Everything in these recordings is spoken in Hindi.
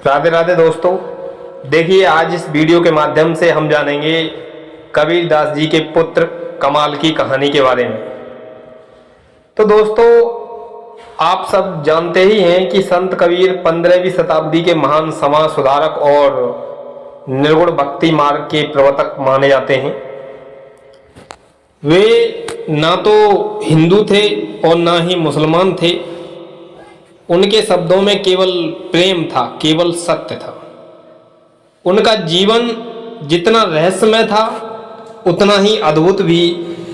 राधे राधे दोस्तों। देखिए, आज इस वीडियो के माध्यम से हम जानेंगे कबीर दास जी के पुत्र कमाल की कहानी के बारे में। तो दोस्तों, आप सब जानते ही हैं कि संत कबीर 15वीं शताब्दी के महान समाज सुधारक और निर्गुण भक्ति मार्ग के प्रवर्तक माने जाते हैं। वे ना तो हिंदू थे और ना ही मुसलमान थे। उनके शब्दों में केवल प्रेम था, केवल सत्य था। उनका जीवन जितना रहस्यमय था उतना ही अद्भुत भी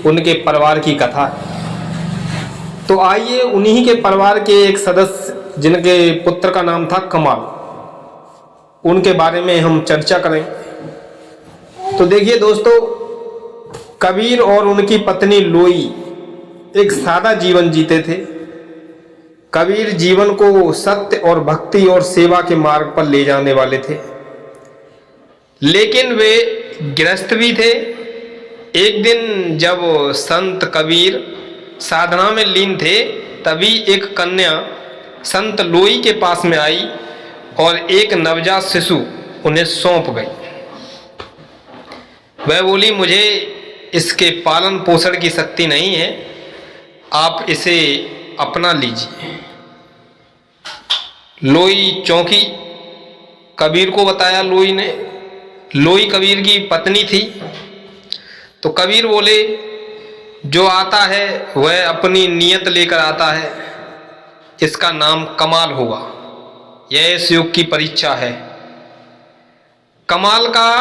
उनके परिवार की कथा है। तो आइए उन्हीं के परिवार के एक सदस्य जिनके पुत्र का नाम था कमाल, उनके बारे में हम चर्चा करें। तो देखिए दोस्तों, कबीर और उनकी पत्नी लोई एक सादा जीवन जीते थे। कबीर जीवन को सत्य और भक्ति और सेवा के मार्ग पर ले जाने वाले थे, लेकिन वे गृहस्थ भी थे। एक दिन जब संत कबीर साधना में लीन थे, तभी एक कन्या संत लोई के पास में आई और एक नवजात शिशु उन्हें सौंप गई। वह बोली, मुझे इसके पालन पोषण की शक्ति नहीं है, आप इसे अपना लीजिए। लोई चौंकी। कबीर को बताया लोई ने। लोई कबीर की पत्नी थी। तो कबीर बोले, जो आता है वह अपनी नियत लेकर आता है, इसका नाम कमाल होगा। यह इस युग की परीक्षा है। कमाल का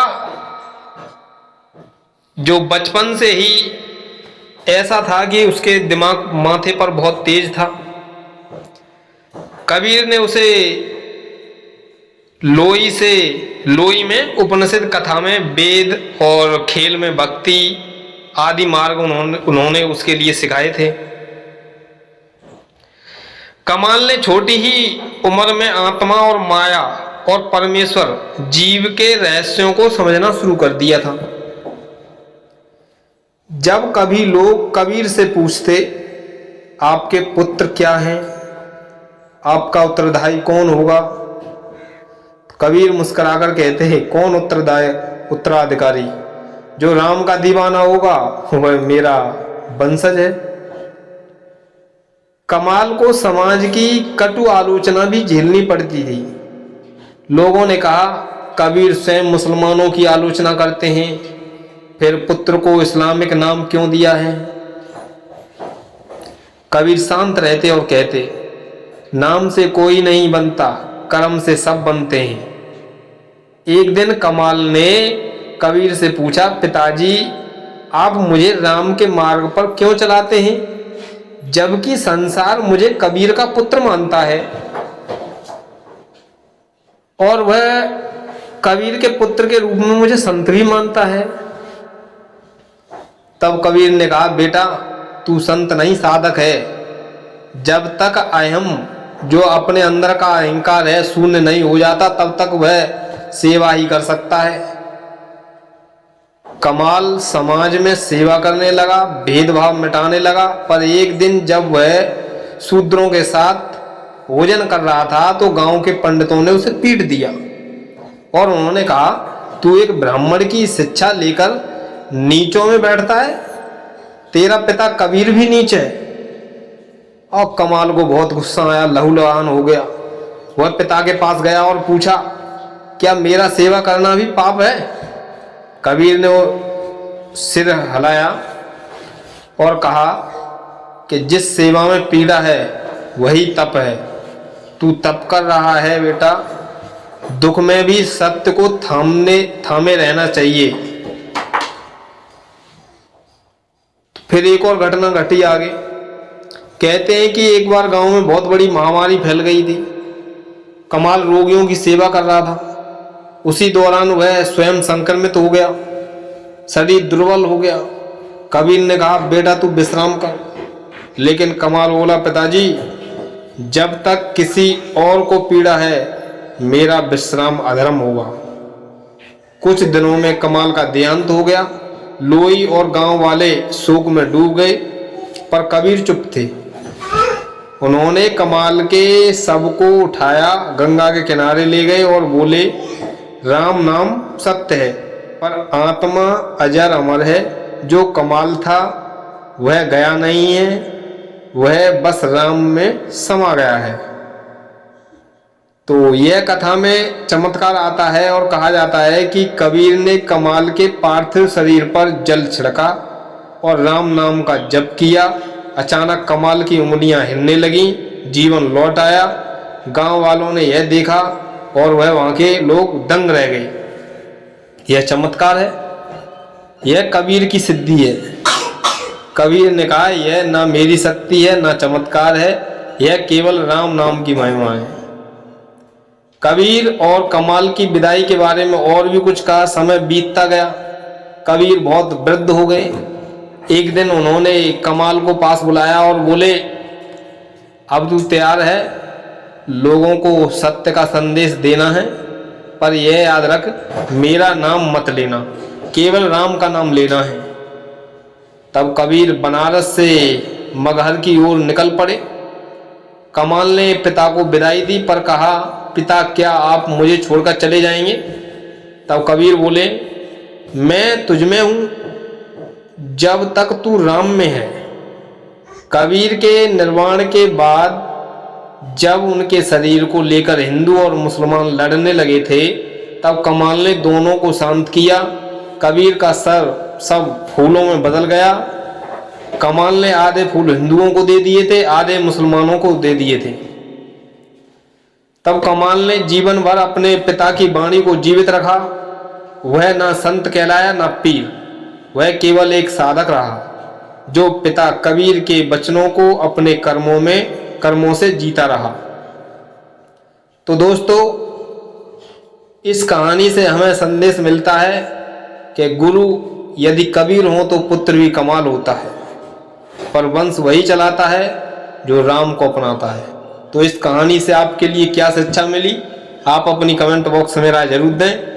जो बचपन से ही ऐसा था कि उसके दिमाग माथे पर बहुत तेज था। कबीर ने उसे लोई में उपनिषद कथा में वेद और खेल में भक्ति आदि मार्ग उन्होंने उसके लिए सिखाए थे। कमाल ने छोटी ही उम्र में आत्मा और माया और परमेश्वर जीव के रहस्यों को समझना शुरू कर दिया था। जब कभी लोग कबीर से पूछते, आपके पुत्र क्या हैं, आपका उत्तरदायी कौन होगा, कबीर मुस्कुराकर कहते हैं, कौन उत्तराधिकारी? जो राम का दीवाना होगा वह मेरा वंशज है। कमाल को समाज की कटु आलोचना भी झेलनी पड़ती थी। लोगों ने कहा, कबीर स्वयं मुसलमानों की आलोचना करते हैं, फिर पुत्र को इस्लामिक नाम क्यों दिया है? कबीर शांत रहते और कहते, नाम से कोई नहीं बनता, कर्म से सब बनते हैं। एक दिन कमाल ने कबीर से पूछा, पिताजी आप मुझे राम के मार्ग पर क्यों चलाते हैं, जबकि संसार मुझे कबीर का पुत्र मानता है और वह कबीर के पुत्र के रूप में मुझे संत भी मानता है। तब कबीर ने कहा, बेटा तू संत नहीं साधक है। जब तक अहम जो अपने अंदर का अहंकार है शून्य नहीं हो जाता, तब तक वह सेवा ही कर सकता है। कमाल समाज में सेवा करने लगा, भेदभाव मिटाने लगा। पर एक दिन जब वह शूद्रों के साथ भोजन कर रहा था तो गांव के पंडितों ने उसे पीट दिया और उन्होंने कहा, तू एक ब्राह्मण की शिक्षा लेकर नीचों में बैठता है, तेरा पिता कबीर भी नीच है। और कमाल को बहुत गुस्सा आया, लहूलुहान हो गया। वह पिता के पास गया और पूछा, क्या मेरा सेवा करना भी पाप है? कबीर ने वो सिर हिलाया और कहा कि जिस सेवा में पीड़ा है वही तप है। तू तप कर रहा है बेटा, दुख में भी सत्य को थामे रहना चाहिए। फिर एक और घटना घटी आगे। कहते हैं कि एक बार गांव में बहुत बड़ी महामारी फैल गई थी। कमाल रोगियों की सेवा कर रहा था। उसी दौरान वह स्वयं संक्रमित हो गया, शरीर दुर्बल हो गया। कबीर ने कहा, बेटा तू विश्राम कर। लेकिन कमाल बोला, पिताजी जब तक किसी और को पीड़ा है मेरा विश्राम अधर्म होगा। कुछ दिनों में कमाल का देहांत हो गया। लोई और गांव वाले शोक में डूब गए, पर कबीर चुप थे। उन्होंने कमाल के सबको उठाया, गंगा के किनारे ले गए और बोले, राम नाम सत्य है पर आत्मा अजर अमर है। जो कमाल था वह गया नहीं है, वह बस राम में समा गया है। तो यह कथा में चमत्कार आता है और कहा जाता है कि कबीर ने कमाल के पार्थिव शरीर पर जल छिड़का और राम नाम का जप किया। अचानक कमाल की उंगलियां हिलने लगीं, जीवन लौट आया। गांव वालों ने यह देखा और वहां के लोग दंग रह गए। यह चमत्कार है, यह कबीर की सिद्धि है। कबीर ने कहा, यह ना मेरी शक्ति है ना चमत्कार है, यह केवल राम नाम की महिमा है। कबीर और कमाल की विदाई के बारे में और भी कुछ कहा। समय बीतता गया, कबीर बहुत वृद्ध हो गए। एक दिन उन्होंने कमाल को पास बुलाया और बोले, अब तू तैयार है, लोगों को सत्य का संदेश देना है, पर यह याद रख मेरा नाम मत लेना, केवल राम का नाम लेना है। तब कबीर बनारस से मगहर की ओर निकल पड़े। कमाल ने पिता को विदाई दी पर कहा, पिता क्या आप मुझे छोड़कर चले जाएंगे? तब कबीर बोले, मैं तुझमें हूं जब तक तू राम में है। कबीर के निर्वाण के बाद जब उनके शरीर को लेकर हिंदू और मुसलमान लड़ने लगे थे, तब कमाल ने दोनों को शांत किया। कबीर का सर सब फूलों में बदल गया। कमाल ने आधे फूल हिंदुओं को दे दिए थे, आधे मुसलमानों को दे दिए थे। तब कमाल ने जीवन भर अपने पिता की वाणी को जीवित रखा। वह ना संत कहलाया ना पीर, वह केवल एक साधक रहा जो पिता कबीर के वचनों को अपने कर्मों से जीता रहा। तो दोस्तों, इस कहानी से हमें संदेश मिलता है कि गुरु यदि कबीर हो तो पुत्र भी कमाल होता है, पर वंश वही चलाता है जो राम को अपनाता है। तो इस कहानी से आपके लिए क्या शिक्षा मिली, आप अपनी कमेंट बॉक्स में राय जरूर दें।